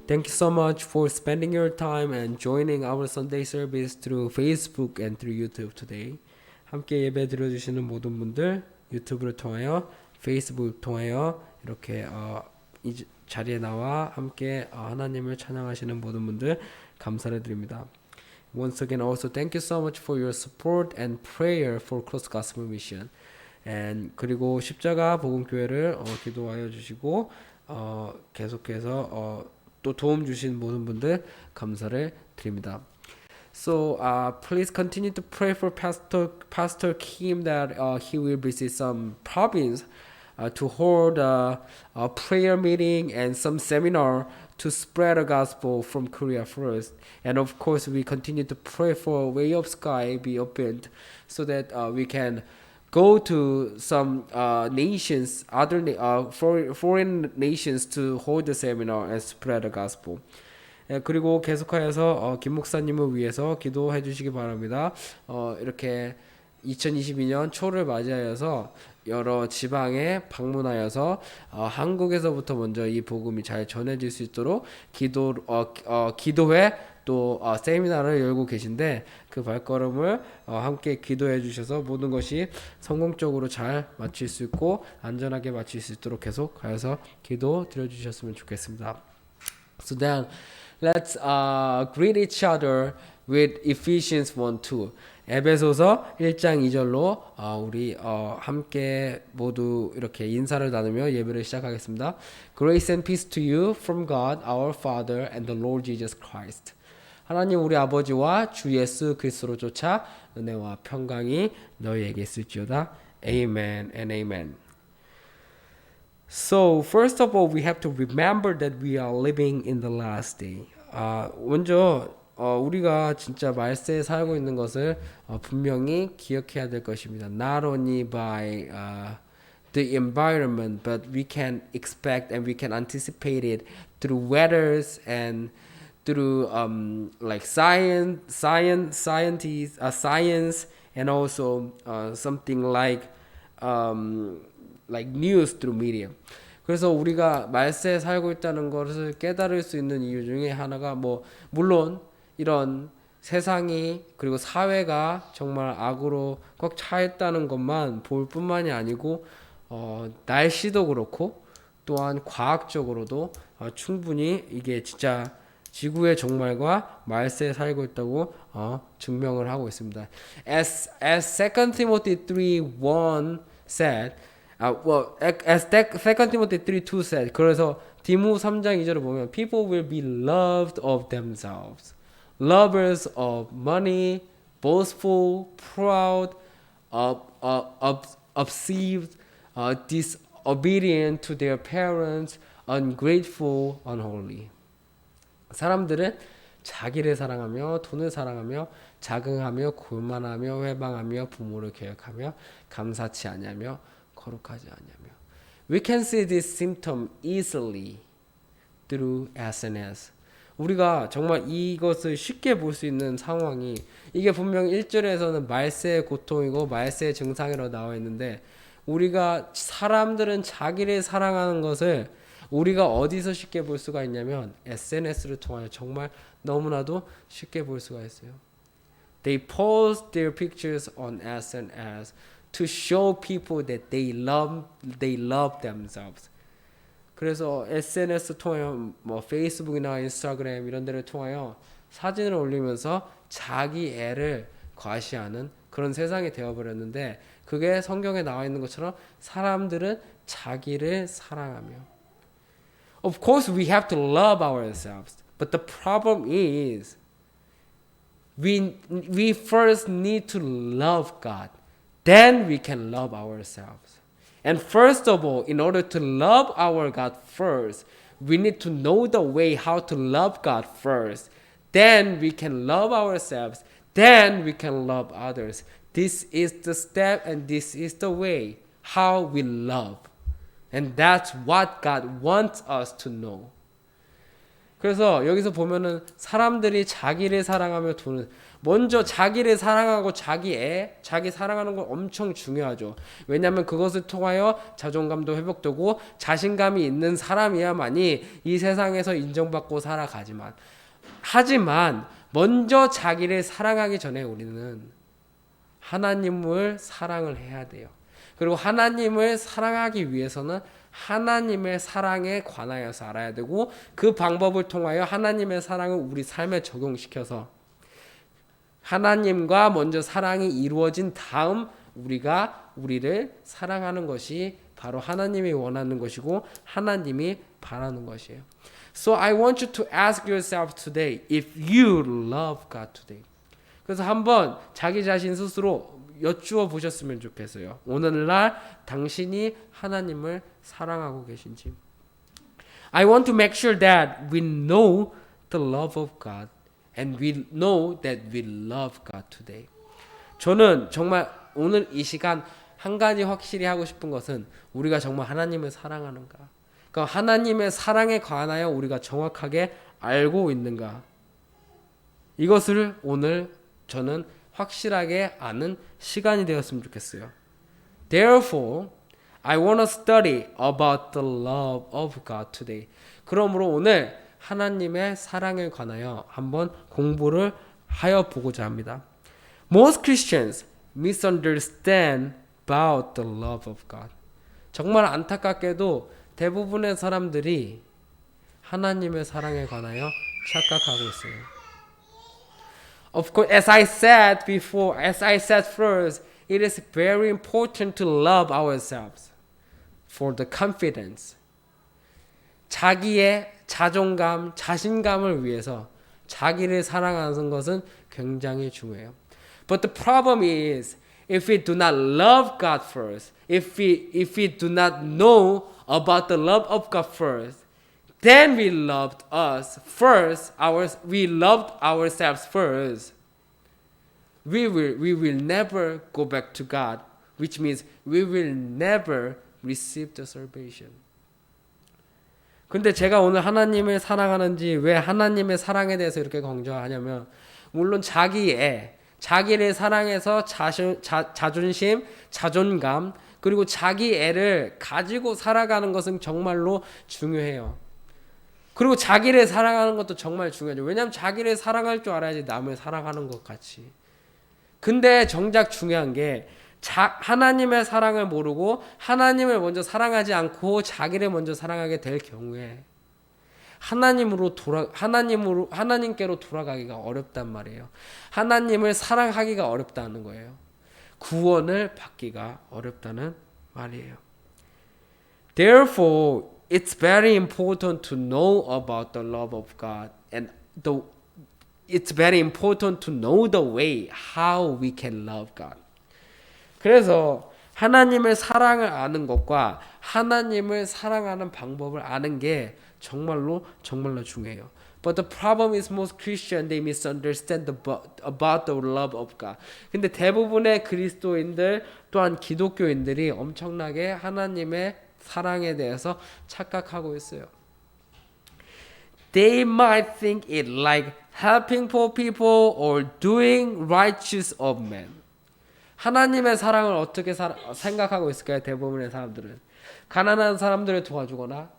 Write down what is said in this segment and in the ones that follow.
Thank you so much for spending your time and joining our Sunday service through Facebook and through YouTube today. 함께 예배 드려주시는 모든 분들 유튜브를 통하여 페이스북을 통하여 이렇게 이 자리에 나와 함께 하나님을 찬양하시는 모든 분들 감사를 드립니다. Once again, also thank you so much for your support and prayer for Cross Gospel Mission. And 그리고 십자가 복음교회를 기도하여 주시고 계속해서 또 도움 주신 모든 분들 감사를 드립니다. So please continue to pray for Pastor Kim that he will visit some province to hold a prayer meeting and some seminar to spread the gospel from Korea first. And of course, we continue to pray for Way of Sky be opened so that we can go to some nations, foreign nations to hold the seminar and spread the gospel. 그리고 계속하여서 김 목사님을 위해서 기도해 주시기 바랍니다. 이렇게 2022년 초를 맞이하여서 여러 지방에 방문하여서 한국에서부터 먼저 이 복음이 잘 전해질 수 있도록 기도회 또 세미나를 열고 계신데 그 발걸음을 함께 기도해 주셔서 모든 것이 성공적으로 잘 마칠 수 있고 안전하게 마칠 수 있도록 계속하여서 기도 드려 주셨으면 좋겠습니다. So then let's greet each other with Ephesians 1:2. 에베소서 1장 2절로 우리 함께 모두 이렇게 인사를 나누며 예배를 시작하겠습니다. Grace and peace to you from God our Father and the Lord Jesus Christ. 하나님 우리 아버지와 주 예수 그리스도로 쫓아 은혜와 평강이 너희에게 있을지어다. Amen and amen. So first of all, we have to remember that we are living in the last day. 먼저 우리가 진짜 말세에 살고 있는 것을 분명히 기억해야 될 것입니다. Not only by the environment, but we can expect and we can anticipate it through weathers and through like science, and also something like news through media. 그래서 우리가 말세에 살고 있다는 것을 깨달을 수 있는 이유 중에 하나가 물론 이런 세상이 그리고 사회가 정말 악으로 꽉 차 있다는 것만 볼 뿐만이 아니고 날씨도 그렇고 또한 과학적으로도 충분히 이게 진짜 지구의 종말과 말세에 살고 있다고 증명을 하고 있습니다. As 2 Timothy 3:1 said, as 2 Timothy 3:2 said, 그래서 디모 3장 2절을 보면 people will be loved of themselves, lovers of money, boastful, proud, obsessive, disobedient to their parents, ungrateful, unholy. 사람들은 자기를 사랑하며 돈을 사랑하며 자긍하며 교만하며 회방하며 부모를 계획하며 감사치 아니하며 거룩하지 아니하며. We can see this symptom easily through SNS. 우리가 정말 이것을 쉽게 볼 수 있는 상황이 이게 분명 1절에서는 말세의 고통이고 말세의 증상이라고 나와 있는데 우리가 사람들은 자기를 사랑하는 것을 우리가 어디서 쉽게 볼 수가 있냐면 SNS를 통하여 정말 너무나도 쉽게 볼 수가 있어요. They post their pictures on SNS to show people that they love themselves. 그래서 SNS 통하여 페이스북이나 인스타그램 이런 데를 통하여 사진을 올리면서 자기 애를 과시하는 그런 세상이 되어버렸는데 그게 성경에 나와 있는 것처럼 사람들은 자기를 사랑하며 Of course, we have to love ourselves. But the problem is, we first need to love God. Then we can love ourselves. And first of all, in order to love our God first, we need to know the way how to love God first. Then we can love ourselves. Then we can love others. This is the step and this is the way how we love. And that's what God wants us to know. 그래서 여기서 보면은 사람들이 자기를 사랑하며 돈을 먼저 자기를 사랑하고 자기 사랑하는 건 엄청 중요하죠. 왜냐하면 그것을 통하여 자존감도 회복되고 자신감이 있는 사람이야만이 이 세상에서 인정받고 하지만 먼저 자기를 사랑하기 전에 우리는 하나님을 사랑을 해야 돼요. 그리고 하나님을 사랑하기 위해서는 하나님의 사랑에 관하여서 알아야 되고 그 방법을 통하여 하나님의 사랑을 우리 삶에 적용시켜서 하나님과 먼저 사랑이 이루어진 다음 우리가 우리를 사랑하는 것이 바로 하나님이 원하는 것이고 하나님이 바라는 것이에요. So I want you to ask yourself today if you love God today. 그래서 한번 자기 자신 스스로 여쭈어 보셨으면 좋겠어요. 오늘날 당신이 하나님을 사랑하고 계신지. I want to make sure that we know the love of God and we know that we love God today. 저는 정말 오늘 이 시간 한 가지 확실히 하고 싶은 것은 우리가 정말 하나님을 사랑하는가. 그러니까 하나님의 사랑에 관하여 우리가 정확하게 알고 있는가. 이것을 오늘 저는 확실하게 아는 시간이 되었으면 좋겠어요. Therefore, I want to study about the love of God today. 그러므로 오늘 하나님의 사랑에 관하여 한번 공부를 하여 보고자 합니다. Most Christians misunderstand about the love of God. 정말 안타깝게도 대부분의 사람들이 하나님의 사랑에 관하여 착각하고 있어요. Of course, as I said first, it is very important to love ourselves for the confidence. 자기의 자존감, 자신감을 위해서 자기를 사랑하는 것은 굉장히 중요해요. But the problem is, if we do not love God first, if we do not know about the love of God first, then we loved ourselves first. We will never go back to God, which means we will never receive the salvation. 근데 제가 오늘 하나님을 사랑하는지 왜 하나님의 사랑에 대해서 이렇게 강조하냐면 물론 자기를 사랑해서 자존심, 자존감 그리고 자기 애를 가지고 살아가는 것은 정말로 중요해요. 그리고 자기를 사랑하는 것도 정말 중요하죠. 왜냐하면 자기를 사랑할 줄 알아야지 남을 사랑하는 것 같이. 근데 정작 중요한 게 하나님의 사랑을 모르고 하나님을 먼저 사랑하지 않고 자기를 먼저 사랑하게 될 경우에 하나님께로 돌아가기가 어렵단 말이에요. 하나님을 사랑하기가 어렵다는 거예요. 구원을 받기가 어렵다는 말이에요. Therefore, it's very important to know about the love of God and it's very important to know the way how we can love God. 그래서 하나님의 사랑을 아는 것과 하나님을 사랑하는 방법을 아는 게 정말로 중요해요. But the problem is most Christians they misunderstand about the love of God. 근데 대부분의 그리스도인들 또한 기독교인들이 엄청나게 하나님의 사랑에 대해서 착각하고 있어요. They might think it like helping poor people or doing righteous of men. 하나님의 사랑을 어떻게 생각하고 있을까요? 대부분의 사람들은 가난한 사람들을 도와주거나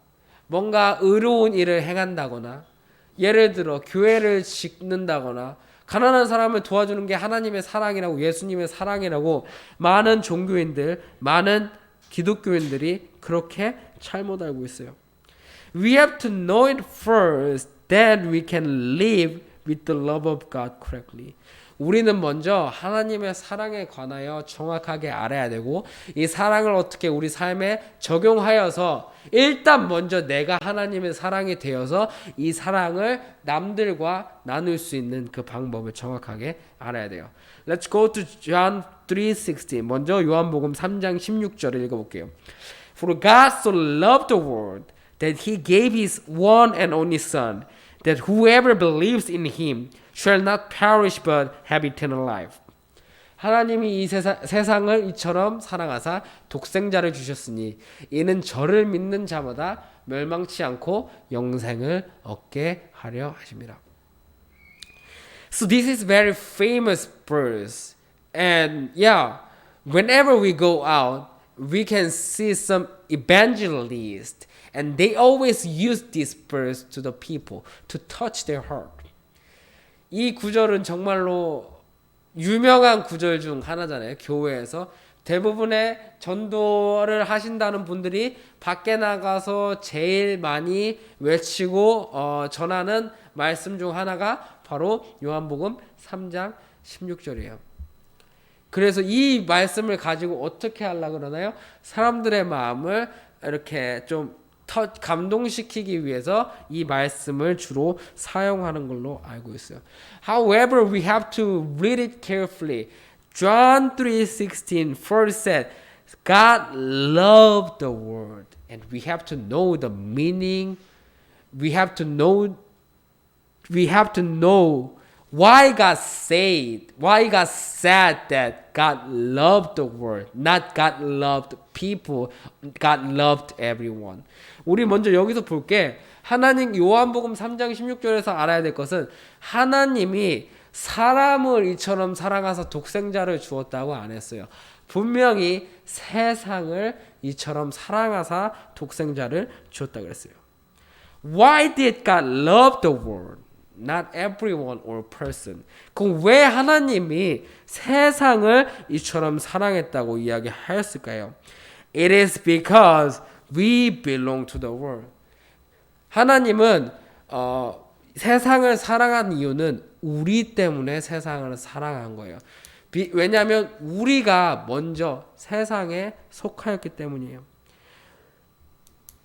뭔가 의로운 일을 행한다거나 예를 들어 교회를 짓는다거나 가난한 사람을 도와주는 게 하나님의 사랑이라고 예수님의 사랑이라고 많은 종교인들 많은 기독교인들이 그렇게 잘못 알고 있어요. We have to know it first, then we can live with the love of God correctly. 우리는 먼저 하나님의 사랑에 관하여 정확하게 알아야 되고 이 사랑을 어떻게 우리 삶에 적용하여서 일단 먼저 내가 하나님의 사랑이 되어서 이 사랑을 남들과 나눌 수 있는 그 방법을 정확하게 알아야 돼요. Let's go to John 3:16. 먼저 요한복음 3장 16절을 읽어볼게요. For God so loved the world that he gave his one and only son, that whoever believes in him shall not perish but have eternal life. 하나님이 이 세상을 이처럼 사랑하사 독생자를 주셨으니 이는 저를 믿는 자마다 멸망치 않고 영생을 얻게 하려 하심이라. So this is very famous verse. And yeah, whenever we go out, we can see some evangelists and they always use this verse to the people to touch their heart. 이 구절은 정말로 유명한 구절 중 하나잖아요. 교회에서 대부분의 전도를 하신다는 분들이 밖에 나가서 제일 많이 외치고 전하는 말씀 중 하나가 바로 요한복음 3장 16절이에요. 그래서 이 말씀을 가지고 어떻게 하려고 그러나요? 사람들의 마음을 이렇게 좀 감동시키기 위해서 이 말씀을 주로 사용하는 걸로 알고 있어요. However, we have to read it carefully. John 3:16 first said, God loved the world, and we have to know the meaning. We have to know why God said that God loved the world, not God loved people, God loved everyone. 우리 먼저 여기서 볼게. 하나님 요한복음 3장 16절에서 알아야 될 것은 하나님이 사람을 이처럼 사랑하사 독생자를 주었다고 안 했어요. 분명히 세상을 이처럼 사랑하사 독생자를 주었다고 그랬어요. Why did God love the world? Not everyone or person. 그럼 왜 하나님이 세상을 이처럼 사랑했다고 이야기하였을까요? It is because we belong to the world. 하나님은 세상을 사랑한 이유는 우리 때문에 세상을 사랑한 거예요. 왜냐하면 우리가 먼저 세상에 속하였기 때문이에요.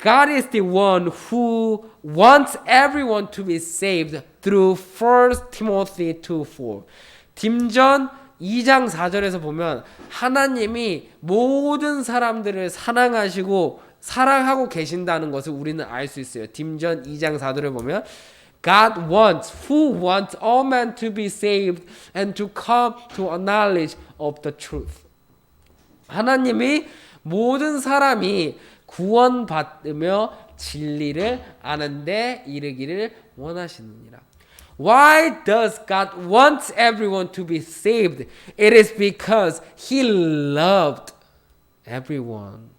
God is the one who wants everyone to be saved through 1 Timothy 2:4. 딤전 2장 4절에서 보면 하나님이 모든 사람들을 사랑하고 계신다는 것을 우리는 알 수 있어요. 딤전 2장 4절을 보면 God who wants all men to be saved and to come to a knowledge of the truth. 하나님이 모든 사람이 구원받으며 진리를 아는데 이르기를 원하시느니라. Why does God want everyone to be saved? It is because He loved everyone.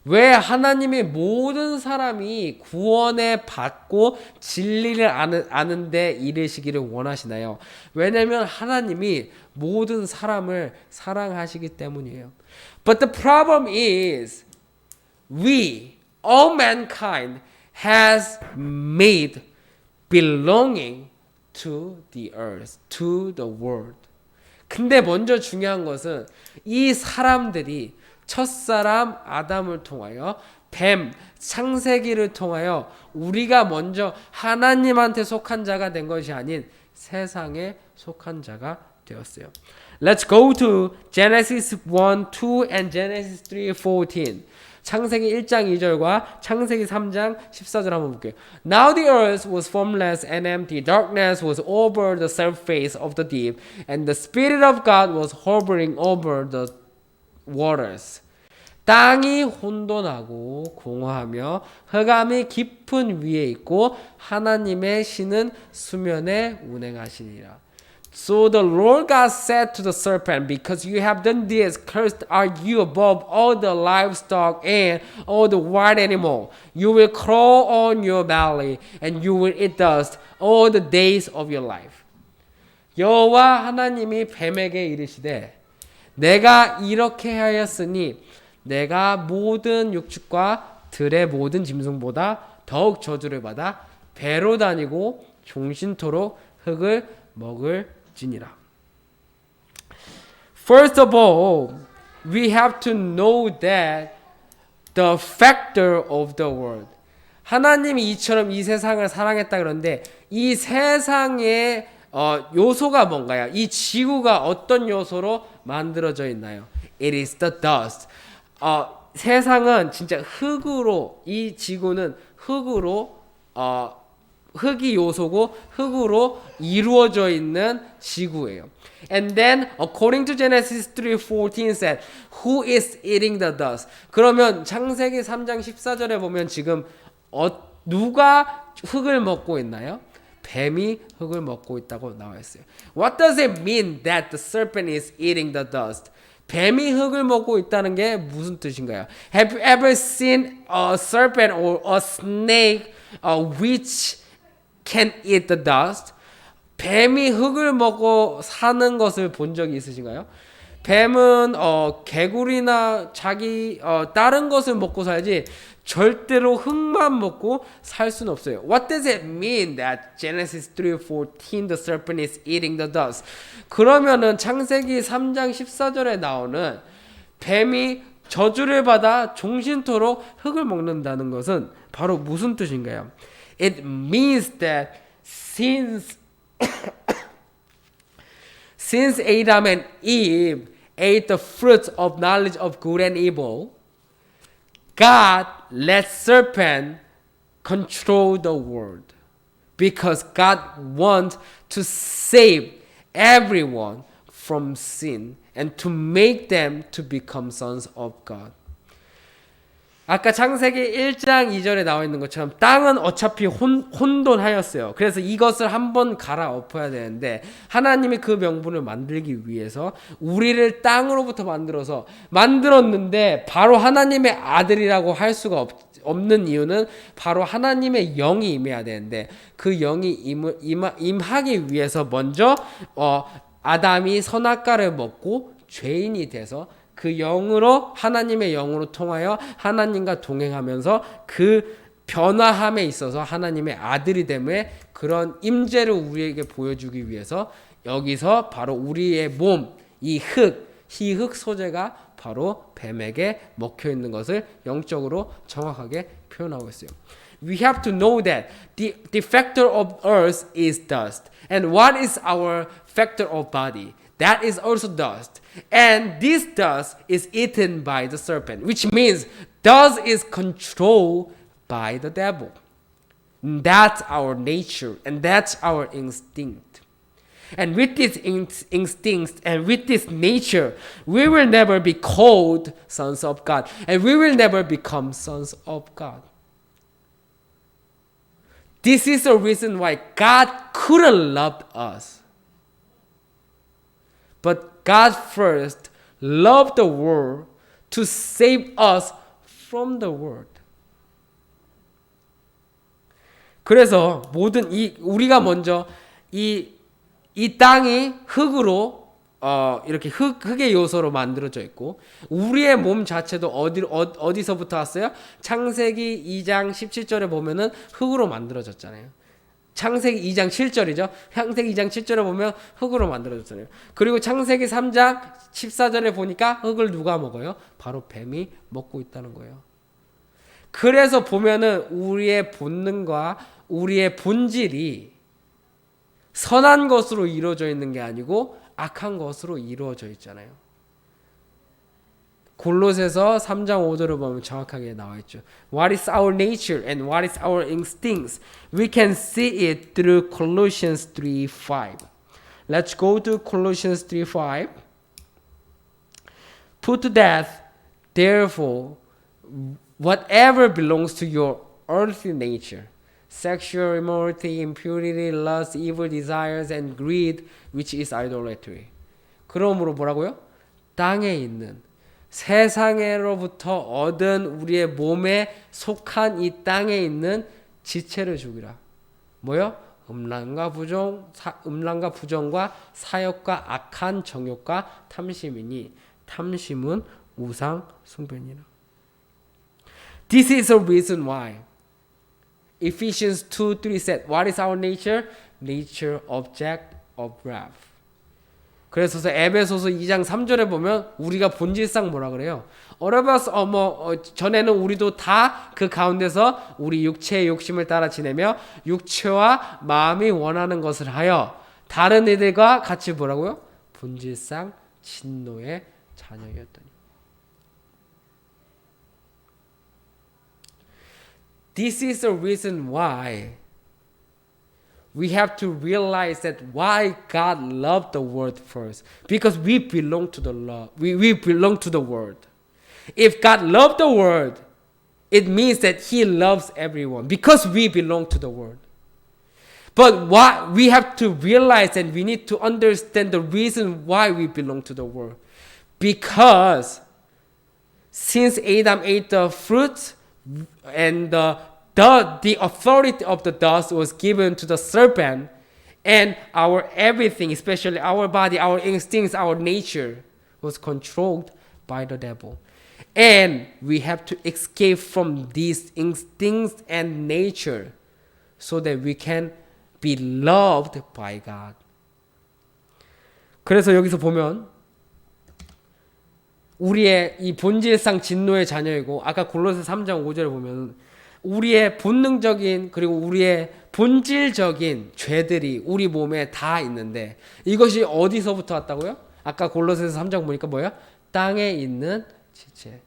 왜 하나님이 모든 사람이 구원에 받고 진리를 아는데 이르시기를 원하시나요? 왜냐하면 하나님이 모든 사람을 사랑하시기 때문이에요. But the problem is we, all mankind, has made belonging to the earth, to the world. 근데 먼저 중요한 것은 이 사람들이 첫사람 아담을 통하여 뱀 창세기를 통하여 우리가 먼저 하나님한테 속한 자가 된 것이 아닌 세상에 속한 자가 되었어요. Let's go to Genesis 1:2 and Genesis 3:14. 창세기 1장 2절과 창세기 3장 14절 한번 볼게요. Now the earth was formless and empty. Darkness was over the surface of the deep. And the Spirit of God was hovering over the waters. 땅이 혼돈하고 공허하며 흑암이 깊은 위에 있고 하나님의 신은 수면에 운행하시니라. So the Lord God said to the serpent, because you have done this, cursed are you above all the livestock and all the wild animal. You will crawl on your belly, and you will eat dust all the days of your life. 여호와 하나님이 뱀에게 이르시되, 내가 이렇게 하였으니 내가 모든 육축과 들의 모든 짐승보다 더욱 저주를 받아 배로 다니고 종신토록 흙을 먹을지니라. First of all, we have to know that the factor of the world. 하나님이 이처럼 이 세상을 사랑했다 그런데 이 세상의 요소가 뭔가요? 이 지구가 어떤 요소로 만들어져 있나요? It is the dust. 세상은 진짜 흙으로, 이 지구는 흙으로 흙이 요소고 흙으로 이루어져 있는 지구예요. And then according to Genesis 3:14 said, who is eating the dust? 그러면 창세기 3장 14절에 보면 지금 누가 흙을 먹고 있나요? 뱀이 흙을 먹고 있다고 나와 있어요. What does it mean that the serpent is eating the dust? 뱀이 흙을 먹고 있다는 게 무슨 뜻인가요? Have you ever seen a serpent or a snake which can eat the dust? 뱀이 흙을 먹고 사는 것을 본 적이 있으신가요? 뱀은 개구리나 자기 다른 것을 먹고 살지 절대로 흙만 먹고 살 수는 없어요. What does it mean that Genesis 3:14 the serpent is eating the dust? 그러면은 창세기 3장 14절에 나오는 뱀이 저주를 받아 종신토록 흙을 먹는다는 것은 바로 무슨 뜻인가요? It means that since Adam and Eve ate the fruits of knowledge of good and evil, God let serpent control the world because God wants to save everyone from sin and to make them to become sons of God. 아까 창세기 1장 2절에 나와 있는 것처럼 땅은 어차피 혼돈하였어요. 그래서 이것을 한번 갈아엎어야 되는데 하나님이 그 명분을 만들기 위해서 우리를 땅으로부터 만들었는데 바로 하나님의 아들이라고 할 수가 없는 이유는 바로 하나님의 영이 임해야 되는데 그 영이 임하기 위해서 먼저 아담이 선악과를 먹고 죄인이 돼서 그 영으로 하나님의 영으로 통하여 하나님과 동행하면서 그 변화함에 있어서 하나님의 아들이 됨에 그런 임재를 우리에게 보여주기 위해서 여기서 바로 우리의 몸, 이 흙 소재가 바로 뱀에게 먹혀 있는 것을 영적으로 정확하게 표현하고 있어요. We have to know that the factor of earth is dust. And what is our factor of body? That is also dust. And this dust is eaten by the serpent, which means dust is controlled by the devil. That's our nature and that's our instinct. And with this instinct and with this nature, we will never be called sons of God. And we will never become sons of God. This is the reason why God couldn't love us. But God first loved the world to save us from the world. 그래서 우리가 먼저 이 땅이 흙으로 이렇게 흙의 요소로 만들어져 있고 우리의 몸 자체도 어디서부터 왔어요? 창세기 2장 17절에 보면은 흙으로 만들어졌잖아요. 창세기 2장 7절이죠. 창세기 2장 7절에 보면 흙으로 만들어졌잖아요. 그리고 창세기 3장 14절에 보니까 흙을 누가 먹어요? 바로 뱀이 먹고 있다는 거예요. 그래서 보면은 우리의 본능과 우리의 본질이 선한 것으로 이루어져 있는 게 아니고 악한 것으로 이루어져 있잖아요. 골로새서 3장 5절을 보면 정확하게 나와 있죠. What is our nature and what is our instincts? We can see it through Colossians 3:5. Let's go to Colossians 3:5. Put to death, therefore, whatever belongs to your earthly nature, sexual immorality, impurity, lust, evil desires, and greed, which is idolatry. 그러므로 뭐라고요? 땅에 있는 세상으로부터 얻은 우리의 몸에 속한 이 땅에 있는 지체를 죽이라. 뭐요? 음란과 부정과 사욕과 악한 정욕과 탐심이니 탐심은 우상 숭배니라. This is the reason why Ephesians 2:3 said, What is our nature? Nature, object of wrath. 그래서 에베소서 2장 3절에 보면 우리가 본질상 뭐라 그래요? 전에는 우리도 다 그 가운데서 우리 육체의 욕심을 따라 지내며 육체와 마음이 원하는 것을 하여 다른 이들과 같이 뭐라고요? 본질상 진노의 자녀였더니. This is the reason why we have to realize that why God loved the world first. Because we belong to the love. We belong to the world. If God loved the world, it means that He loves everyone because we belong to the world. But what we have to realize and we need to understand the reason why we belong to the world. Because since Adam ate the fruit and the authority of the dust was given to the serpent, and our everything, especially our body, our instincts, our nature, was controlled by the devil. And we have to escape from these instincts and nature so that we can be loved by God. 그래서 여기서 보면 우리의 이 본질상 진노의 자녀이고, 아까 골로새 3장 5절을 보면 우리의 본능적인 그리고 우리의 본질적인 죄들이 우리 몸에 다 있는데, 이것이 어디서부터 왔다고요? 아까 골로새서 3장 보니까 뭐예요? 땅에 있는 지체.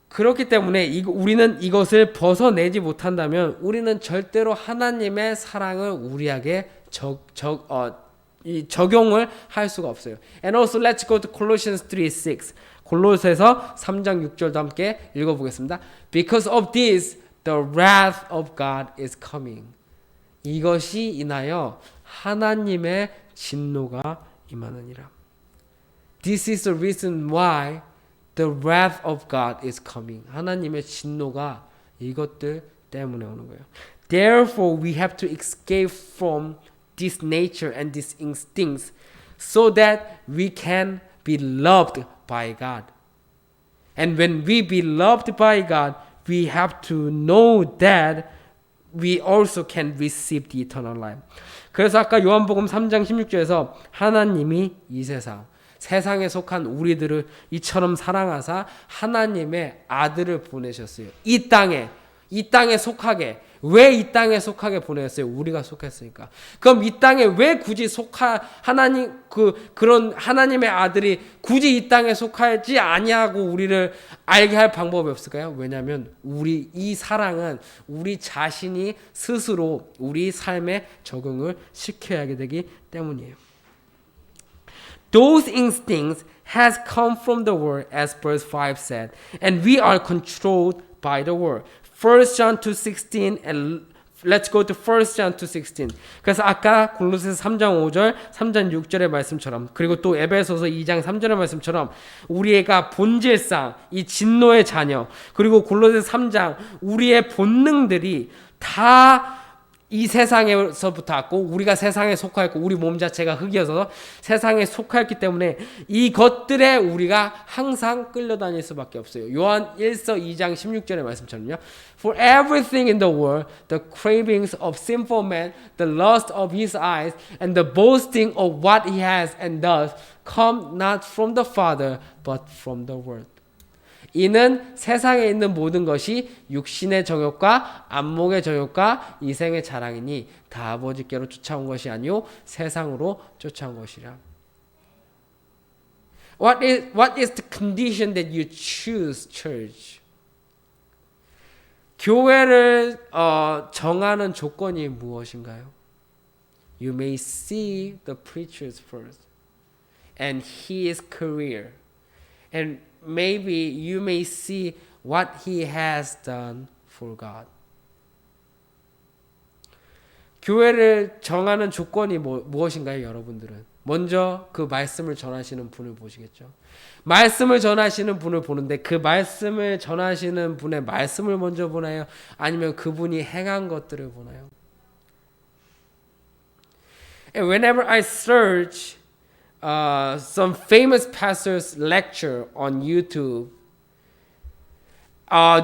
그렇기 때문에 우리는 이것을 벗어내지 못한다면 우리는 절대로 하나님의 사랑을 우리에게 적용을 할 수가 없어요. And also let's go to Colossians 3:6. 골로새서 3장 6절도 함께 읽어보겠습니다. Because of this, the wrath of God is coming. 이것이 인하여 하나님의 진노가 임하느니라. This is the reason why the wrath of God is coming. 하나님의 진노가 이것들 때문에 오는 거예요. Therefore, we have to escape from this nature and these instincts so that we can be loved by God. And when we be loved by God, we have to know that we also can receive the eternal life. 그래서 아까 요한복음 3장 16절에서 하나님이 이 세상에 속한 우리들을 이처럼 사랑하사 하나님의 아들을 보내셨어요. 이 땅에 속하게. 왜 이 땅에 속하게 보내셨어요? 우리가 속했으니까. 그럼 이 땅에 왜 굳이 그런 하나님의 아들이 굳이 이 땅에 속하지 아니하고 우리를 알게 할 방법이 없을까요? 왜냐하면 이 사랑은 우리 자신이 스스로 우리 삶에 적응을 시켜야 하게 되기 때문이에요. Those instincts has come from the world, as verse 5 said, and we are controlled by the world. 1 John 2:16 and let's go to 1 John 2:16. 그래서 아까 골로새서 3장 5절, 3장 6절의 말씀처럼, 그리고 또 에베소서 2장 3절의 말씀처럼 우리가 본질상 이 진노의 자녀, 그리고 골로새서 3장 우리의 본능들이 다 이 세상에서부터 왔고 우리가 세상에 속하였고 우리 몸 자체가 흙이어서 세상에 속하였기 때문에 이것들에 우리가 항상 끌려다닐 수밖에 없어요. 요한 1서 2장 16절의 말씀처럼요. For everything in the world, the cravings of sinful man, the lust of his eyes, and the boasting of what he has and does, come not from the Father, but from the world. 이는 세상에 있는 모든 것이 육신의 정욕과 안목의 정욕과 이생의 자랑이니 다 아버지께로 쫓아온 것이 아니요 세상으로 쫓아온 것이라. What is the condition that you choose church? 교회를 정하는 조건이 무엇인가요? You may see the preachers first and his career, and maybe you may see what he has done for God. 교회를 정하는 조건이 무엇인가요, 여러분들은? 먼저 그 말씀을 전하시는 분을 보시겠죠. 말씀을 전하시는 분을 보는데 그 말씀을 전하시는 분의 말씀을 먼저 보나요? 아니면 그분이 행한 것들을 보나요? And whenever I search some famous pastors' lecture on YouTube,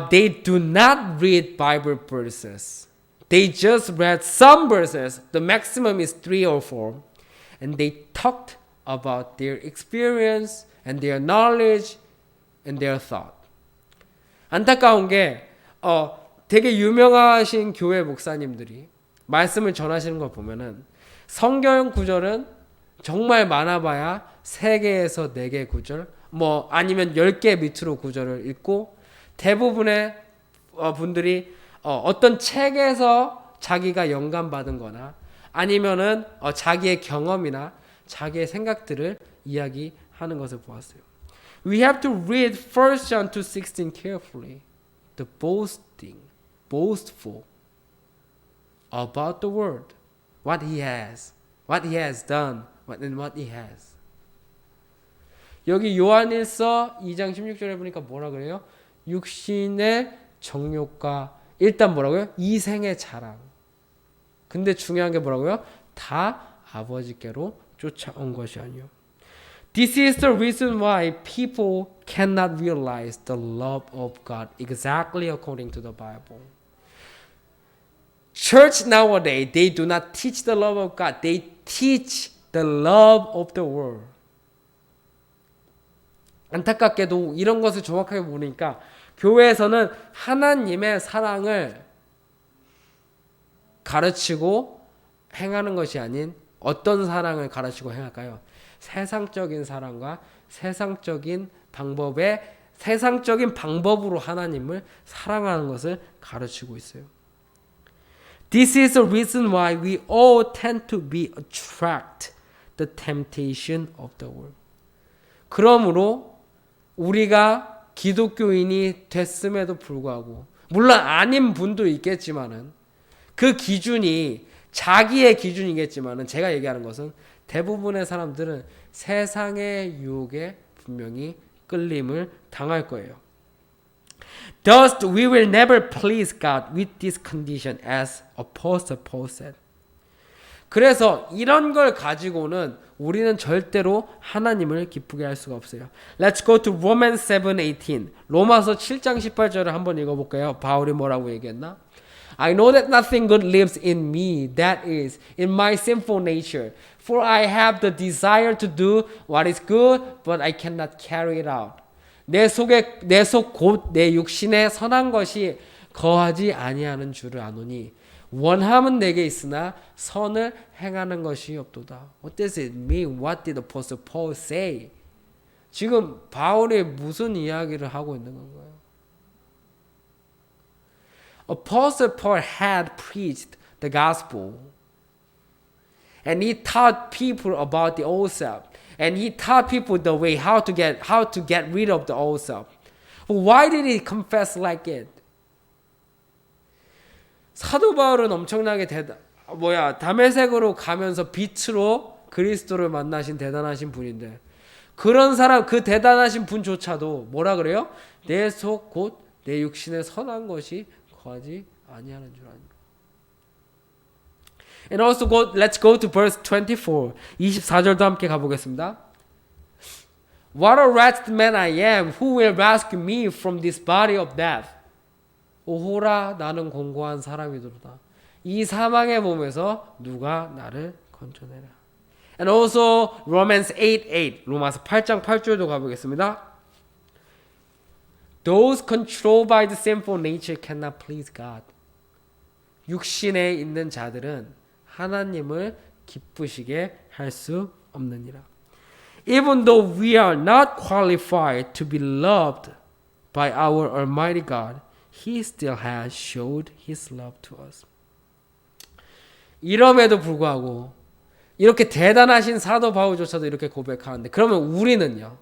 they do not read Bible verses. They just read some verses. The maximum is 3 or 4. And they talked about their experience and their knowledge and their thought. 안타까운 게 되게 유명하신 교회 목사님들이 말씀을 전하시는 걸 보면은 성경 구절은 정말 많아봐야 3개에서 4개 구절, 뭐 아니면 10개 밑으로 구절을 읽고 대부분의 분들이 어떤 책에서 자기가 영감받은 거나 아니면은 자기의 경험이나 자기의 생각들을 이야기하는 것을 보았어요. We have to read 1 John 2:16 carefully. The boastful about the world, what he has done, and what he has. 여기 요한일서 2장 16절에 보니까 뭐라 그래요? 육신의 정욕과 일단 뭐라고요? 이생의 자랑. 근데 중요한 게 뭐라고요? 다 아버지께로 쫓아온 것이 아니요. This is the reason why people cannot realize the love of God exactly according to the Bible. Church nowadays, they do not teach the love of God. They teach the love of the world. 안타깝게도 이런 것을 정확하게 보니까 교회에서는 하나님의 사랑을 가르치고 행하는 것이 아닌 어떤 사랑을 가르치고 행할까요? 세상적인 사랑과 세상적인 방법으로 하나님을 사랑하는 것을 가르치고 있어요. This is the reason why we all tend to be attract the temptation of the world. 그러므로 우리가 기독교인이 됐음에도 불구하고 물론 아닌 분도 있겠지만은 그 기준이 자기의 기준이겠지만은 제가 얘기하는 것은 대부분의 사람들은 세상의 유혹에 분명히 끌림을 당할 거예요. Thus we will never please God with this condition as Apostle Paul said. 그래서 이런 걸 가지고는 우리는 절대로 하나님을 기쁘게 할 수가 없어요. Let's go to Romans 7:18. 로마서 7장 18절을 한번 읽어볼까요? 바울이 뭐라고 얘기했나? I know that nothing good lives in me, that is, in my sinful nature. For I have the desire to do what is good, but I cannot carry it out. 내 속 곧 내 육신에 선한 것이 거하지 아니하는 줄을 아노니 원함은 내게 있으나 선을 행하는 것이 없도다. What does it mean? What did Apostle Paul say? 지금 바울이 무슨 이야기를 하고 있는 건가요? Apostle Paul had preached the gospel and he taught people about the old self and he taught people the way how to get rid of the old self. Why did he confess like it? 사도 바울은 엄청나게 다메섹으로 가면서 빛으로 그리스도를 만나신 대단하신 분인데 그런 사람 그 대단하신 분조차도 뭐라 그래요? 내 속 곧 내 육신에 선한 것이 거하지 아니하는 줄 아니요. And also let's go to verse 24. 24절도 함께 가보겠습니다. What a wretched man I am. Who will rescue me from this body of death? 오호라 나는 공고한 사람이도다. 이 사망의 몸에서 누가 나를 건져내라. And also Romans 8:8. 로마서 8장 8절도 가보겠습니다. Those controlled by the sinful nature cannot please God. 육신에 있는 자들은 하나님을 기쁘시게 할 수 없느니라. Even though we are not qualified to be loved by our Almighty God, He still has showed His love to us. 이럼에도 불구하고 이렇게 대단하신 사도 바울조차도 이렇게 고백하는데 그러면 우리는요?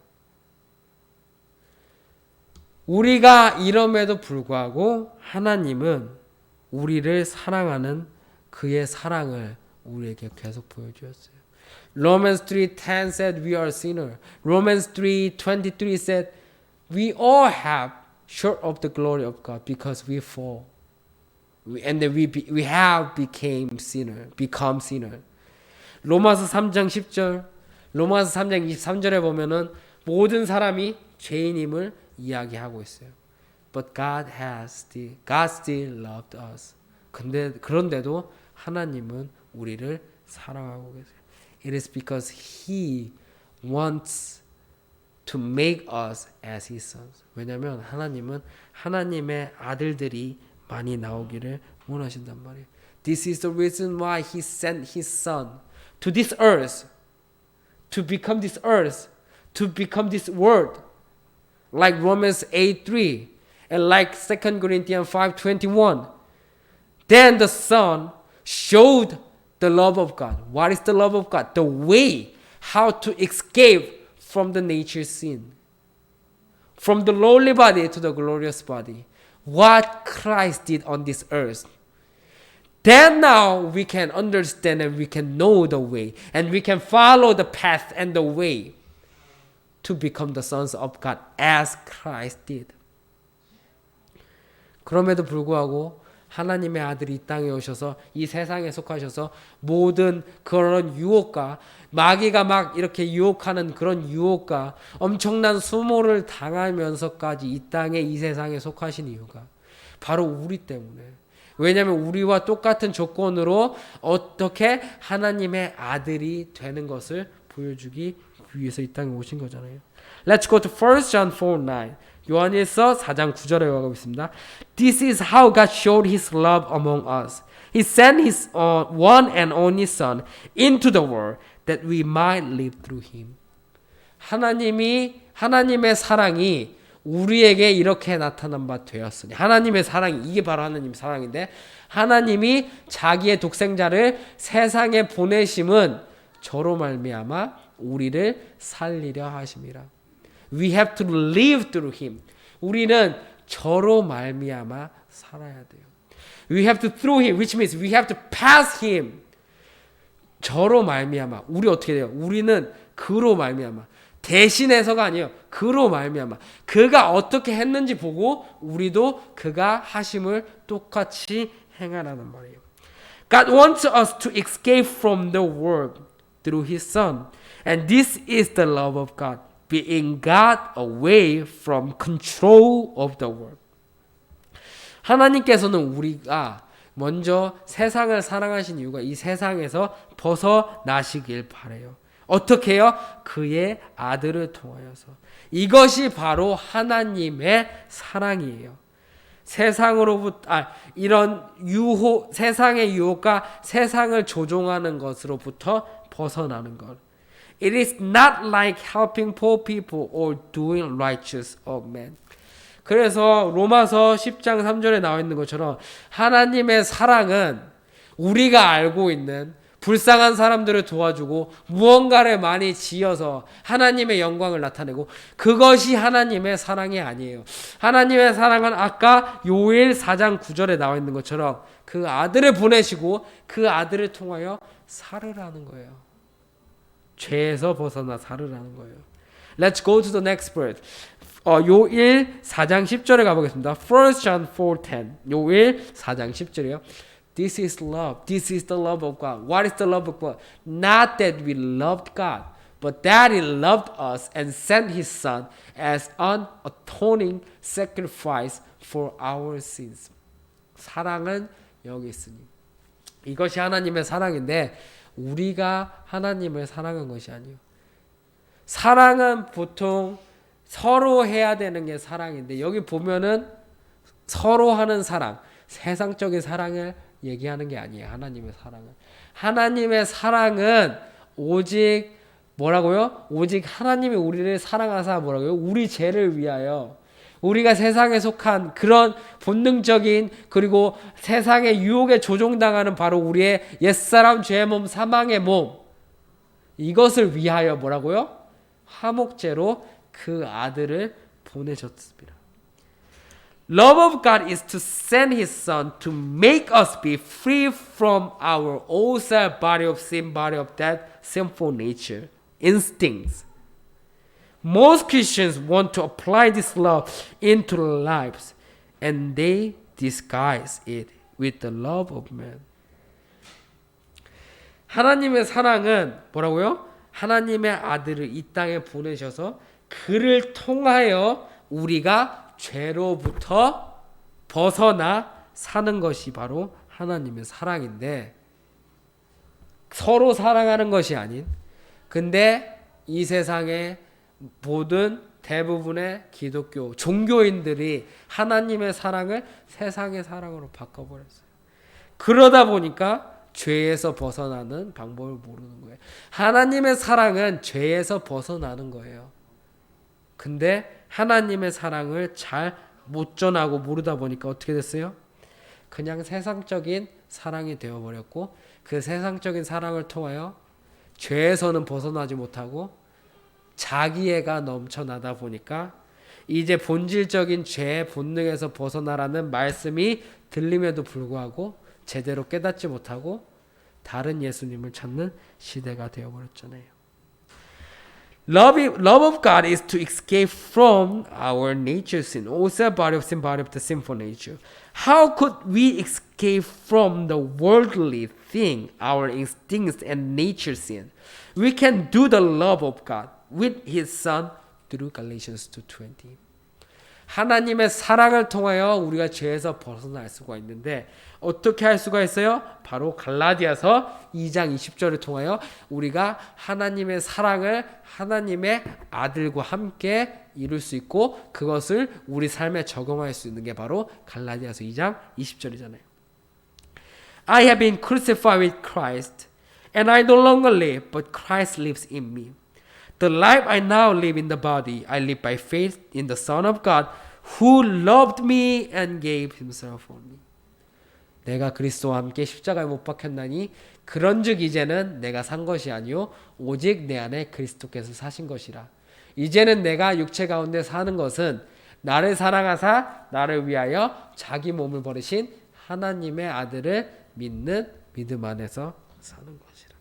우리가 이럼에도 불구하고 하나님은 우리를 사랑하는 그의 사랑을 우리에게 계속 보여주었어요. Romans 3:10 said we are sinner. Romans 3:23 said we all have short of the glory of God because we fall. And then we have become sinner. 로마서 3장 10절, 로마서 3장 23절에 보면은 모든 사람이 죄인임을 이야기하고 있어요. But God still loved us. 그런데도 하나님은 우리를 사랑하고 계세요. It is because He wants to make us as His sons. 왜냐하면 하나님은 하나님의 아들들이 많이 나오기를 원하신단 말이에요. This is the reason why He sent His Son to this earth, to become this earth, to become this world. Like Romans 8:3 and like 2 Corinthians 5:21. Then the Son showed the love of God. What is the love of God? The way how to escape from the nature's sin. From the lowly body to the glorious body. What Christ did on this earth. Then now we can understand and we can know the way. And we can follow the path and the way to become the sons of God as Christ did. 그럼에도 불구하고 하나님의 아들이 이 땅에 오셔서 이 세상에 속하셔서 모든 그런 유혹과 마귀가 막 이렇게 유혹하는 그런 유혹과 엄청난 수모를 당하면서까지 이 땅에 이 세상에 속하신 이유가 바로 우리 때문에. 왜냐하면 우리와 똑같은 조건으로 어떻게 하나님의 아들이 되는 것을 보여주기 위해서 이 땅에 오신 거잖아요. Let's go to 1 John 4:9. 요한일서 4장 9절에 가고 있습니다. This is how God showed His love among us. He sent His one and only Son into the world that we might live through Him. 하나님의 사랑이 우리에게 이렇게 나타난 바 되었으니 하나님의 사랑이 이게 바로 하나님의 사랑인데 하나님이 자기의 독생자를 세상에 보내심은 저로 말미암아 우리를 살리려 하심이라. We have to live through Him. 우리는 저로 말미암아 살아야 돼요. We have to through Him, which means we have to pass Him. 저로 말미암아. 우리 어떻게 돼요? 우리는 그로 말미암아. 대신해서가 아니에요. 그로 말미암아. 그가 어떻게 했는지 보고 우리도 그가 하심을 똑같이 행하라는 말이에요. God wants us to escape from the world through His Son. And this is the love of God. Being God away from control of the world. 하나님께서는 우리가 먼저 세상을 사랑하신 이유가 이 세상에서 벗어나시길 바래요. 어떻게 해요? 그의 아들을 통하여서. 이것이 바로 하나님의 사랑이에요. 이런 세상의 유혹과 세상을 조종하는 것으로부터 벗어나는 것. It is not like helping poor people or doing righteous of men. 그래서 로마서 10장 3절에 나와 있는 것처럼 하나님의 사랑은 우리가 알고 있는 불쌍한 사람들을 도와주고 무언가를 많이 지어서 하나님의 영광을 나타내고 그것이 하나님의 사랑이 아니에요. 하나님의 사랑은 아까 요엘 4장 9절에 나와 있는 것처럼 그 아들을 보내시고 그 아들을 통하여 살으라는 거예요. 죄에서 벗어나 살으라는 거예요. Let's go to the next verse. 요일 4장 10절에 가보겠습니다. 1 John 4:10. 요일 4장 10절이요. This is love. This is the love of God. What is the love of God? Not that we loved God, but that He loved us and sent His Son as an atoning sacrifice for our sins. 사랑은 여기 있으니. 이것이 하나님의 사랑인데 우리가 하나님을 사랑한 것이 아니에요. 사랑은 보통 서로 해야 되는 게 사랑인데 여기 보면은 서로 하는 사랑, 세상적인 사랑을 얘기하는 게 아니에요. 하나님의 사랑은. 하나님의 사랑은 오직 뭐라고요? 오직 하나님이 우리를 사랑하사 뭐라고요? 우리 죄를 위하여 우리가 세상에 속한 그런 본능적인 그리고 세상의 유혹에 조종당하는 바로 우리의 옛사람 죄의 몸 사망의 몸 이것을 위하여 뭐라고요? 화목제로 그 아들을 보내셨습니다. Love of God is to send His Son to make us be free from our old self, body of sin, body of death, sinful nature, instincts. Most Christians want to apply this love into their lives and they disguise it with the love of man. 하나님의 사랑은 뭐라고요? 하나님의 아들을 이 땅에 보내셔서 그를 통하여 우리가 죄로부터 벗어나 사는 것이 바로 하나님의 사랑인데 서로 사랑하는 것이 아닌 근데 이 세상에 모든 대부분의 기독교 종교인들이 하나님의 사랑을 세상의 사랑으로 바꿔버렸어요. 그러다 보니까 죄에서 벗어나는 방법을 모르는 거예요. 하나님의 사랑은 죄에서 벗어나는 거예요. 근데 하나님의 사랑을 잘 못 전하고 모르다 보니까 어떻게 됐어요? 그냥 세상적인 사랑이 되어버렸고 그 세상적인 사랑을 통하여 죄에서는 벗어나지 못하고 자기애가 넘쳐나다 보니까 이제 본질적인 죄의 본능에서 벗어나라는 말씀이 들림에도 불구하고 제대로 깨닫지 못하고 다른 예수님을 찾는 시대가 되어버렸잖아요. Love of God is to escape from our nature sin. Also body of sin, body of the sinful nature. How could we escape from the worldly thing, our instincts and nature sin? We can do the love of God with His Son through Galatians 2:20. 하나님의 사랑을 통하여 우리가 죄에서 벗어날 수가 있는데 어떻게 할 수가 있어요? 바로 갈라디아서 2장 20절을 통하여 우리가 하나님의 사랑을 하나님의 아들과 함께 이룰 수 있고 그것을 우리 삶에 적용할 수 있는 게 바로 갈라디아서 2장 20절이잖아요. I have been crucified with Christ and I no longer live but Christ lives in me. The life I now live in the body, I live by faith in the Son of God, who loved me and gave himself for me. 내가 그리스도와 함께 십자가에 못 박혔나니 그런즉 이제는 내가 산 것이 아니요 오직 내 안에 그리스도께서 사신 것이라. 이제는 내가 육체 가운데 사는 것은 나를 사랑하사 나를 위하여 자기 몸을 버리신 하나님의 아들을 믿는 믿음 안에서 사는 것이라.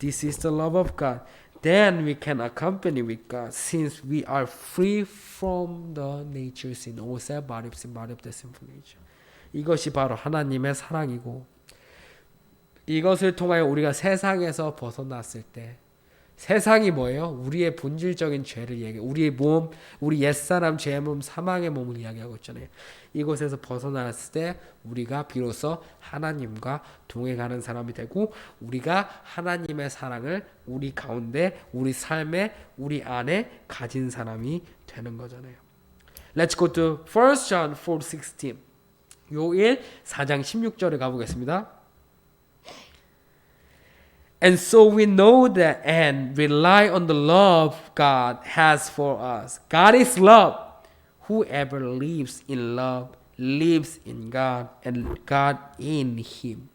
This is the love of God. Then we can accompany with God, since we are free from the nature sin. Also, body of sin, body of the sinful nature. 이것이 바로 하나님의 사랑이고 이것을 통하여 우리가 세상에서 벗어났을 때 세상이 뭐예요? 우리의 본질적인 죄를 얘기해요. 우리의 몸, 우리 옛사람 죄의 몸, 사망의 몸을 이야기하고 있잖아요. 이곳에서 벗어났을 때 우리가 비로소 하나님과 동행하는 사람이 되고 우리가 하나님의 사랑을 우리 가운데, 우리 삶에, 우리 안에 가진 사람이 되는 거잖아요. Let's go to 1 John 4:16. 요일 4장 16절에 가보겠습니다. And so we know that and rely on the love God has for us. God is love. Whoever lives in love lives in God and God in him.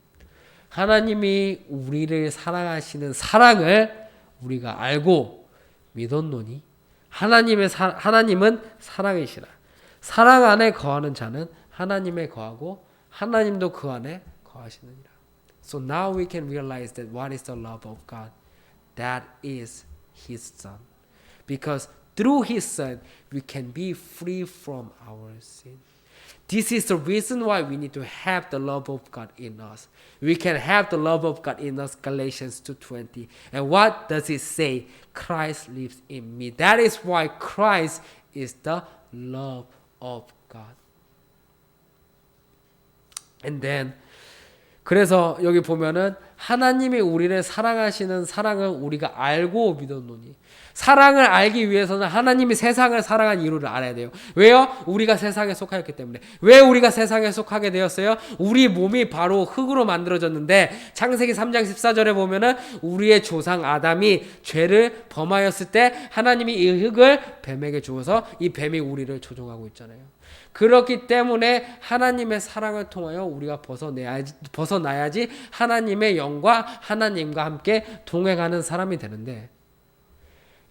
하나님이 우리를 사랑하시는 사랑을 우리가 알고 믿었노니 하나님은 사랑이시라. 사랑 안에 거하는 자는 하나님에 거하고 하나님도 그 안에 거하시느니라. So now we can realize that what is the love of God? That is His Son. Because through His Son, we can be free from our sin. This is the reason why we need to have the love of God in us. We can have the love of God in us, Galatians 2:20. And what does it say? Christ lives in me. That is why Christ is the love of God. And then 그래서 여기 보면은 하나님이 우리를 사랑하시는 사랑을 우리가 알고 믿었노니 사랑을 알기 위해서는 하나님이 세상을 사랑한 이유를 알아야 돼요. 왜요? 우리가 세상에 속하였기 때문에. 왜 우리가 세상에 속하게 되었어요? 우리 몸이 바로 흙으로 만들어졌는데 창세기 3장 14절에 보면은 우리의 조상 아담이 죄를 범하였을 때 하나님이 이 흙을 뱀에게 주어서 이 뱀이 우리를 조종하고 있잖아요. 그렇기 때문에 하나님의 사랑을 통하여 우리가 벗어나야지 하나님의 영과 하나님과 함께 동행하는 사람이 되는데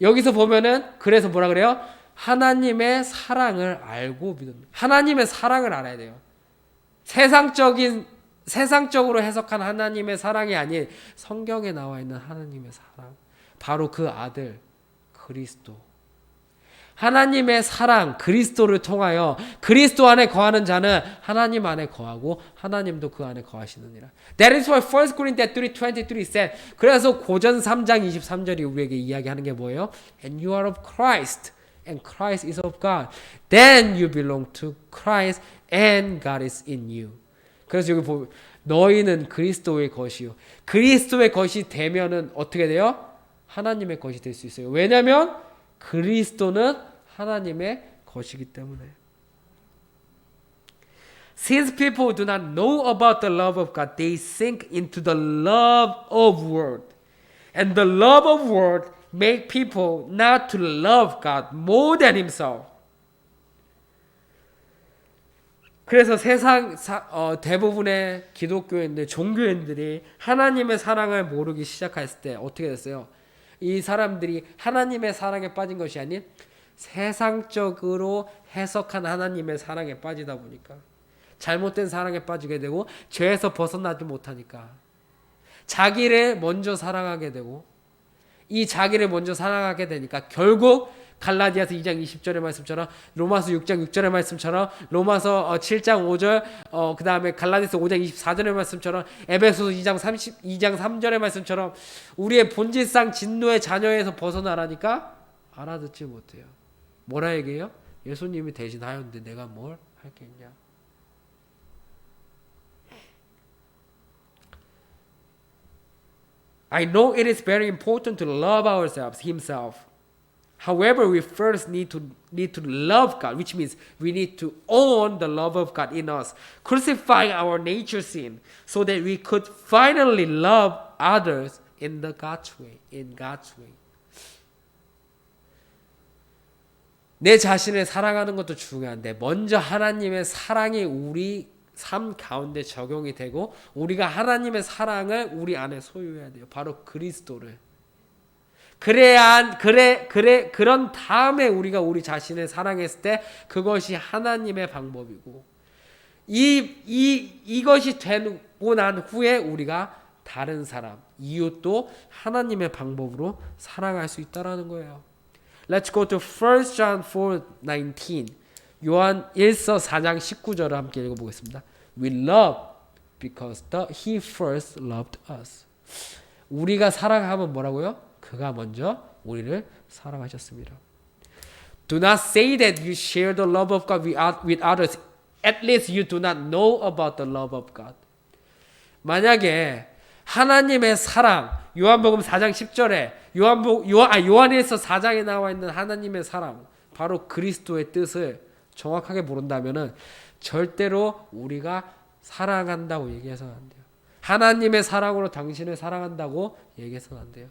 여기서 보면은 그래서 뭐라 그래요? 하나님의 사랑을 알고 믿습니다. 하나님의 사랑을 알아야 돼요. 세상적으로 해석한 하나님의 사랑이 아닌 성경에 나와 있는 하나님의 사랑. 바로 그 아들 그리스도. 하나님의 사랑 그리스도를 통하여 그리스도 안에 거하는 자는 하나님 안에 거하고 하나님도 그 안에 거하시느니라. That is why 1 Corinthians 3:23 said. 그래서 고전 3장 23절이 우리에게 이야기하는 게 뭐예요? And you are of Christ and Christ is of God. Then you belong to Christ and God is in you. 그래서 여기 보면 너희는 그리스도의 것이요. 그리스도의 것이 되면은 어떻게 돼요? 하나님의 것이 될 수 있어요. 왜냐하면 그리스도는 하나님의 것이기 때문에. Since people do not know about the love of God, they sink into the love of world. And the love of world make people not to love God more than himself. 그래서 대부분의 기독교인들, 종교인들이 하나님의 사랑을 모르기 시작했을 때 어떻게 됐어요? 이 사람들이 하나님의 사랑에 빠진 것이 아닌 세상적으로 해석한 하나님의 사랑에 빠지다 보니까 잘못된 사랑에 빠지게 되고 죄에서 벗어나지 못하니까 자기를 먼저 사랑하게 되고 이 자기를 먼저 사랑하게 되니까 결국 갈라디아서 2장 20절의 말씀처럼 로마서 6장 6절의 말씀처럼 로마서 7장 5절 그 다음에 갈라디아서 5장 24절의 말씀처럼 에베소서 2장 3절의 말씀처럼 우리의 본질상 진노의 자녀에서 벗어나라니까 알아듣지 못해요. 뭐라 얘기해요? 예수님이 대신 하였는데 내가 뭘 할 게 있냐. I know it is very important to love ourselves, Himself. However, we first need to love God, which means we need to own the love of God in us, crucifying our nature sin, so that we could finally love others in God's way. 내 자신을 사랑하는 것도 중요한데 먼저 하나님의 사랑이 우리 삶 가운데 적용이 되고 우리가 하나님의 사랑을 우리 안에 소유해야 돼요. 바로 그리스도를. 그런 다음에 우리가 우리 자신을 사랑했을 때 그것이 하나님의 방법이고 이것이 되고 난 후에 우리가 다른 사람, 이웃도 하나님의 방법으로 사랑할 수 있다라는 거예요. Let's go to 1 John 4:19. 요한 1서 4장 19절을 함께 읽어보겠습니다. We love because He first loved us. 우리가 사랑하면 뭐라고요? 그가 먼저 우리를 사랑하셨습니다. Do not say that you share the love of God with others. At least you do not know about the love of God. 만약에 하나님의 사랑, 요한복음 4장 10절에 요한일서 4장에 나와 있는 하나님의 사랑, 바로 그리스도의 뜻을 정확하게 모른다면은 절대로 우리가 사랑한다고 얘기해서는 안 돼요. 하나님의 사랑으로 당신을 사랑한다고 얘기해서는 안 돼요.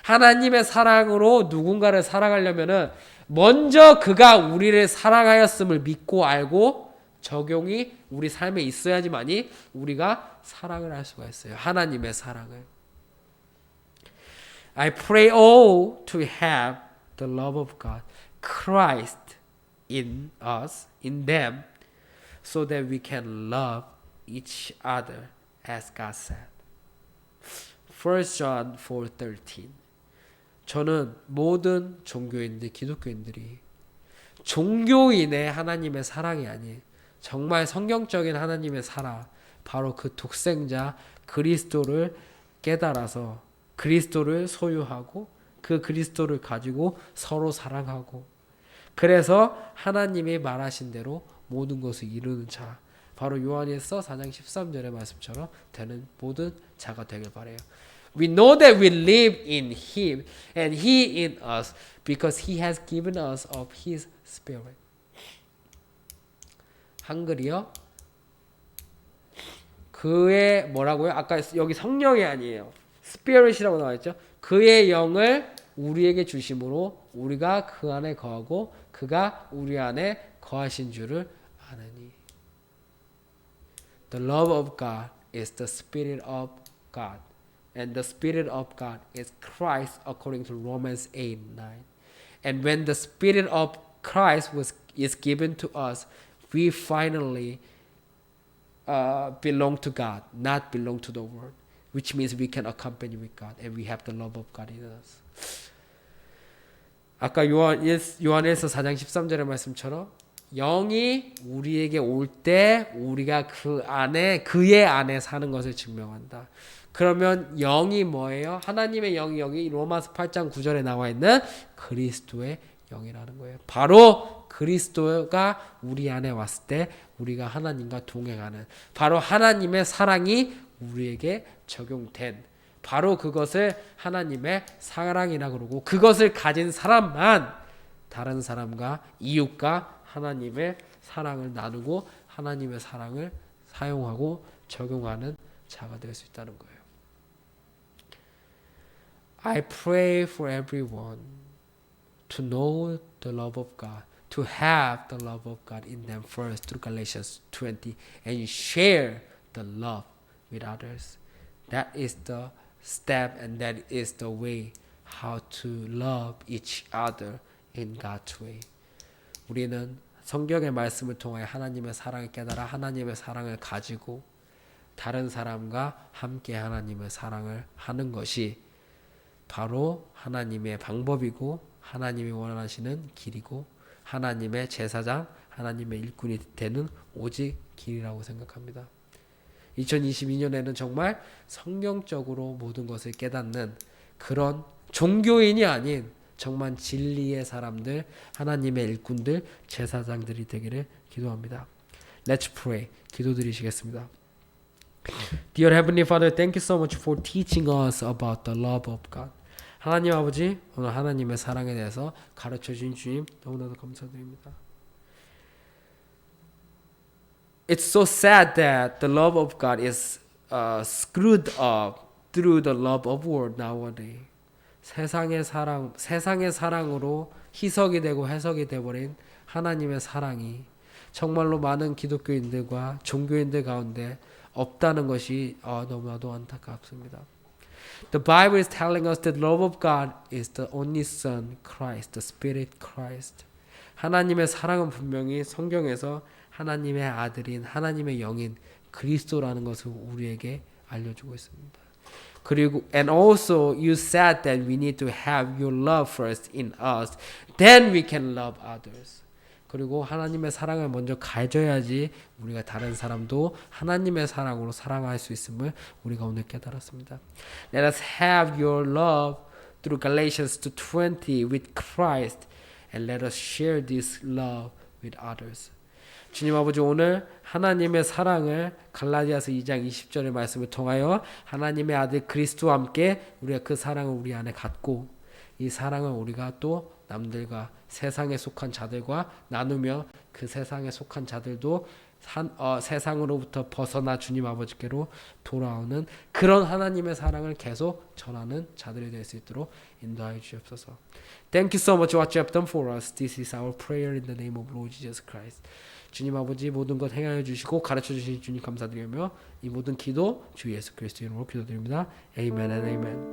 하나님의 사랑으로 누군가를 사랑하려면은 먼저 그가 우리를 사랑하였음을 믿고 알고 적용이 우리 삶에 있어야지만이 우리가 사랑을 할 수가 있어요. 하나님의 사랑을. I pray all to have the love of God, Christ in us, in them, so that we can love each other as God said. 1 John 4:13. 저는 모든 종교인들, 기독교인들이 종교인의 하나님의 사랑이 아닌 정말 성경적인 하나님의 사랑, 바로 그 독생자 그리스도를 깨달아서 그리스도를 소유하고 그 그리스도를 가지고 서로 사랑하고 그래서 하나님이 말하신 대로 모든 것을 이루는 자, 바로 요한일서 4장 13절의 말씀처럼 되는 모든 자가 되길 바라요. We know that we live in Him and He in us because He has given us of His Spirit. 한글이요. 그의 뭐라고요? 아까 여기 성령이 아니에요. Spirit이라고 나와있죠. 그의 영을 우리에게 주심으로 우리가 그 안에 거하고 그가 우리 안에 거하신 줄을 아느니. The love of God is the Spirit of God. And the Spirit of God is Christ according to Romans 8:9. And when the Spirit of Christ is given to us, we finally belong to God, not belong to the world. Which means we can accompany with God and we have the love of God in us. 아까 요한일서 4장 13절의 말씀처럼 영이 우리에게 올 때 우리가 그의 안에 사는 것을 증명한다. 그러면 영이 뭐예요? 하나님의 영이 여기 로마서 8장 9절에 나와 있는 그리스도의 영이라는 거예요. 바로 그리스도가 우리 안에 왔을 때 우리가 하나님과 동행하는 바로 하나님의 사랑이 우리에게 적용된 바로 그것을 하나님의 사랑이라고 그러고 그것을 가진 사람만 다른 사람과 이웃과 하나님의 사랑을 나누고 하나님의 사랑을 사용하고 적용하는 자가 될 수 있다는 거예요. I pray for everyone to know the love of God, to have the love of God in them first through Galatians 20 and you share the love with others. That is the step and that is the way how to love each other in God's way. 우리는 성경의 말씀을 통해 하나님의 사랑을 깨달아 하나님의 사랑을 가지고 다른 사람과 함께 하나님의 사랑을 하는 것이 바로 하나님의 방법이고 하나님이 원하시는 길이고 하나님의 제사장, 하나님의 일꾼이 되는 오직 길이라고 생각합니다. 2022년에는 정말 성경적으로 모든 것을 깨닫는 그런 종교인이 아닌 정말 진리의 사람들, 하나님의 일꾼들, 제사장들이 되기를 기도합니다. Let's pray. 기도드리시겠습니다. Dear Heavenly Father, thank you so much for teaching us about the love of God. 하나님 아버지, 오늘 하나님의 사랑에 대해서 가르쳐 주신 주님 너무나도 감사드립니다. It's so sad that the love of God is screwed up through the love of world nowadays. 세상의 사랑으로 희석이 되고 해석이 되어버린 하나님의 사랑이 정말로 많은 기독교인들과 종교인들 가운데 없다는 것이 너무나도 안타깝습니다. The Bible is telling us that the love of God is the only Son, Christ, the Spirit Christ. 하나님의 사랑은 분명히 성경에서 하나님의 아들인 하나님의 영인 그리스도라는 것을 우리에게 알려주고 있습니다. 그리고 and also you said that we need to have your love first in us, then we can love others. 그리고 하나님의 사랑을 먼저 가져야지 우리가 다른 사람도 하나님의 사랑으로 사랑할 수 있음을 우리가 오늘 깨달았습니다. Let us have your love through Galatians 2:20 with Christ and let us share this love with others. 주님 아버지 오늘 하나님의 사랑을 갈라디아서 2장 20절의 말씀을 통하여 하나님의 아들 그리스도와 함께 우리가 그 사랑을 우리 안에 갖고 이 사랑을 우리가 또 남들과 세상에 속한 자들과 나누며 그 세상에 속한 자들도 세상으로부터 벗어나 주님 아버지께로 돌아오는 그런 하나님의 사랑을 계속 전하는 자들이 될 수 있도록 인도하여 주옵소서. Thank you so much what you have done for us. This is our prayer in the name of Lord Jesus Christ. 주님 아버지 모든 것 행하여 주시고 가르쳐 주신 주님 감사드리며 이 모든 기도 주 예수 그리스도 이름으로 기도드립니다. 아멘 and amen.